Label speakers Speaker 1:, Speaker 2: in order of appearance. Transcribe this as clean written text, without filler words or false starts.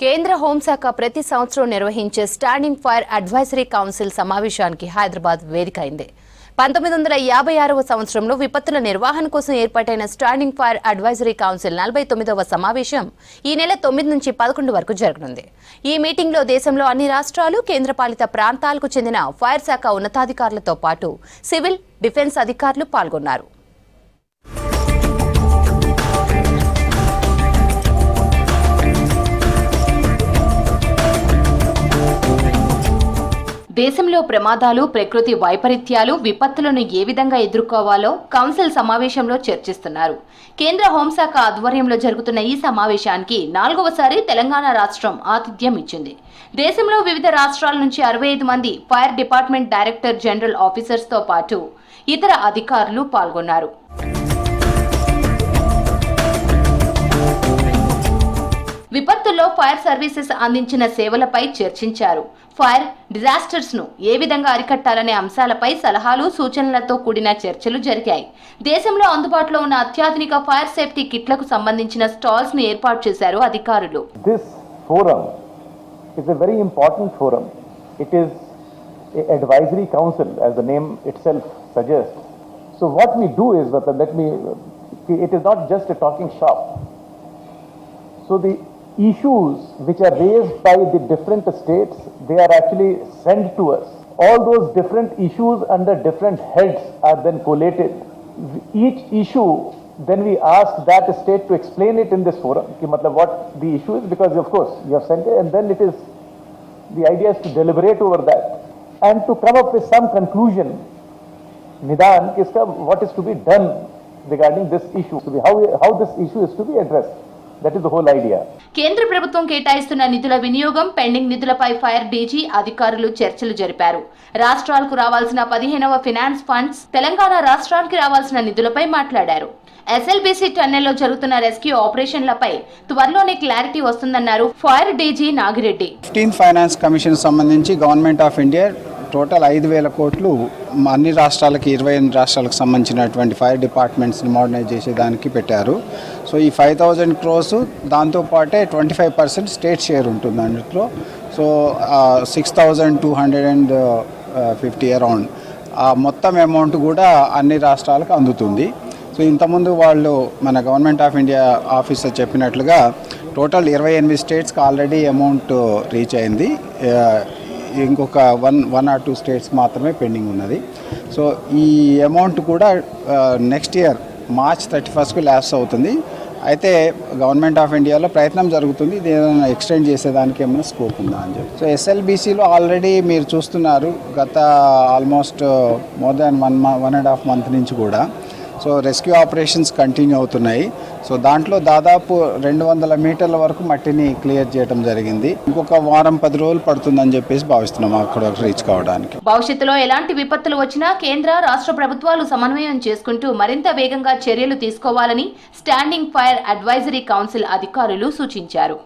Speaker 1: కేంద్ర హోంశాఖ ప్రతి సంవత్సరం నిర్వహించే స్టాండింగ్ ఫైర్ అడ్వైజరీ కౌన్సిల్ సమావేశానికి హైదరాబాద్ వేదిక అయింది. 1956వ సంవత్సరంలో విపత్తుల నిర్వహణ కోసం ఏర్పాటైన స్టాండింగ్ ఫైర్ అడ్వైజరీ కౌన్సిల్ 49వ సమావేశం ఈ నెల 9 నుంచి 11 వరకు జరగనుంది. ఈ మీటింగ్లో దేశంలో అన్ని రాష్ట్రాలు, కేంద్రపాలిత ప్రాంతాలకు చెందిన ఫైర్ శాఖ ఉన్నతాధికారులతో పాటు సివిల్, డిఫెన్స్ అధికారులు పాల్గొన్నారు. దేశంలో ప్రమాదాలు, ప్రకృతి వైపరీత్యాలు, విపత్తులను ఏ విధంగా ఎదుర్కోవాలో కౌన్సిల్ సమావేశంలో చర్చిస్తున్నారు. కేంద్ర హోంశాఖ ఆధ్వర్యంలో జరుగుతున్న ఈ సమావేశానికి 4వసారి తెలంగాణ రాష్ట్రం ఆతిథ్యం ఇచ్చింది. దేశంలో వివిధ రాష్ట్రాల నుంచి 65 మంది ఫైర్ డిపార్ట్మెంట్ డైరెక్టర్ జనరల్ ఆఫీసర్స్తో పాటు ఇతర అధికారులు పాల్గొన్నారు. విపత్తుల్లో ఫైర్ సర్వీసెస్ అందించిన సేవలపై చర్చించారు. ఫైర్ డిజాస్టర్స్ ను ఏ విధంగా అరికట్టాలనే అంశాలపై సలహాలు, సూచనలతో కూడిన చర్చలు జరిగాయి. దేశంలో అందుబాటులో ఉన్న అత్యాధునిక ఫైర్ సేఫ్టీ కిట్లకు సంబంధించిన స్టాల్స్ ను ఏర్పాటు చేశారు అధికారులు.
Speaker 2: This forum is a very important forum. It is an advisory council, as the name itself suggests. So what we do is, it is not just a talking shop. So the issues which are raised by the different states, they are actually sent to us. All those different issues under different heads are then collated. Each issue, then we ask that state to explain it in this forum, what the issue is, because of course you have sent it, and then the idea is to deliberate over that and to come up with some conclusion, nidan, what is to be done regarding this issue, how this issue is to be addressed. That is the whole idea.
Speaker 1: కేంద్ర ప్రభుత్వం కేటాయిస్తున్న నిధుల వినియోగం, pending నిధులపై fire DG అధికారులు చర్చలు జరిపారు. రాష్ట్రాలకు రావాల్సిన 15వ ఫైనాన్స్ ఫండ్స్, తెలంగాణ రాష్ట్రానికి రావాల్సిన నిధులపై మాట్లాడారు. ఎస్ఎల్బీసీ టన్నెల్లో జరుగుతున్న రెస్క్యూ ఆపరేషన్లపై త్వరలోనే క్లారిటీ వస్తుందన్నారు fire DG Nagireddy.
Speaker 3: 15th finance commission సంబంధించి గవర్నమెంట్ ఆఫ్ ఇండియా టోటల్ 5,000 కోట్లు అన్ని రాష్ట్రాలకి 28 రాష్ట్రాలకు సంబంధించినటువంటి ఫైర్ డిపార్ట్మెంట్స్ని మోడర్నైజ్ చేసేదానికి పెట్టారు. సో ఈ 5,000 crores దాంతోపాటే 25% స్టేట్ షేర్ ఉంటుంది అందులో. సో 6,250 అరౌండ్ ఆ మొత్తం అమౌంట్ కూడా అన్ని రాష్ట్రాలకు అందుతుంది. సో ఇంతకుముందు వాళ్ళు మన గవర్నమెంట్ ఆఫ్ ఇండియా ఆఫీసర్ చెప్పినట్లుగా టోటల్ 28 స్టేట్స్కి ఆల్రెడీ అమౌంట్ రీచ్ అయింది. ఇంకొక 1 or 2 స్టేట్స్ మాత్రమే పెండింగ్ ఉన్నది. సో ఈ అమౌంట్ కూడా నెక్స్ట్ ఇయర్ March 31కు ల్యాప్స్ అవుతుంది. అయితే గవర్నమెంట్ ఆఫ్ ఇండియాలో ప్రయత్నం జరుగుతుంది, ఇది ఏదైనా ఎక్స్టెండ్ చేసేదానికి ఏమైనా స్కోప్ ఉందా అని చెప్పి. సో ఎస్ఎల్బీసీలో ఆల్రెడీ మీరు చూస్తున్నారు గత ఆల్మోస్ట్ మోర్ దాన్ 1.5 month నుంచి కూడా సో రెస్క్యూ ఆపరేషన్స్ కంటిన్యూ అవుతున్నాయి. సో దాంట్లో దాదాపు 200 మీటర్ల వరకు మట్టిని క్లియర్ చేయడం జరిగింది. ఇంకొక 10 రోజులు పడుతుందని చెప్పేసి భావిస్తున్నాం అక్కడ రీచ్ కావడానికి.
Speaker 1: భవిష్యత్తులో ఎలాంటి విపత్తులు వచ్చినా కేంద్ర, రాష్ట్ర ప్రభుత్వాలు సమన్వయం చేసుకుంటూ మరింత వేగంగా చర్యలు తీసుకోవాలని స్టాండింగ్ ఫైర్ అడ్వైజరీ కౌన్సిల్ అధికారులు సూచించారు.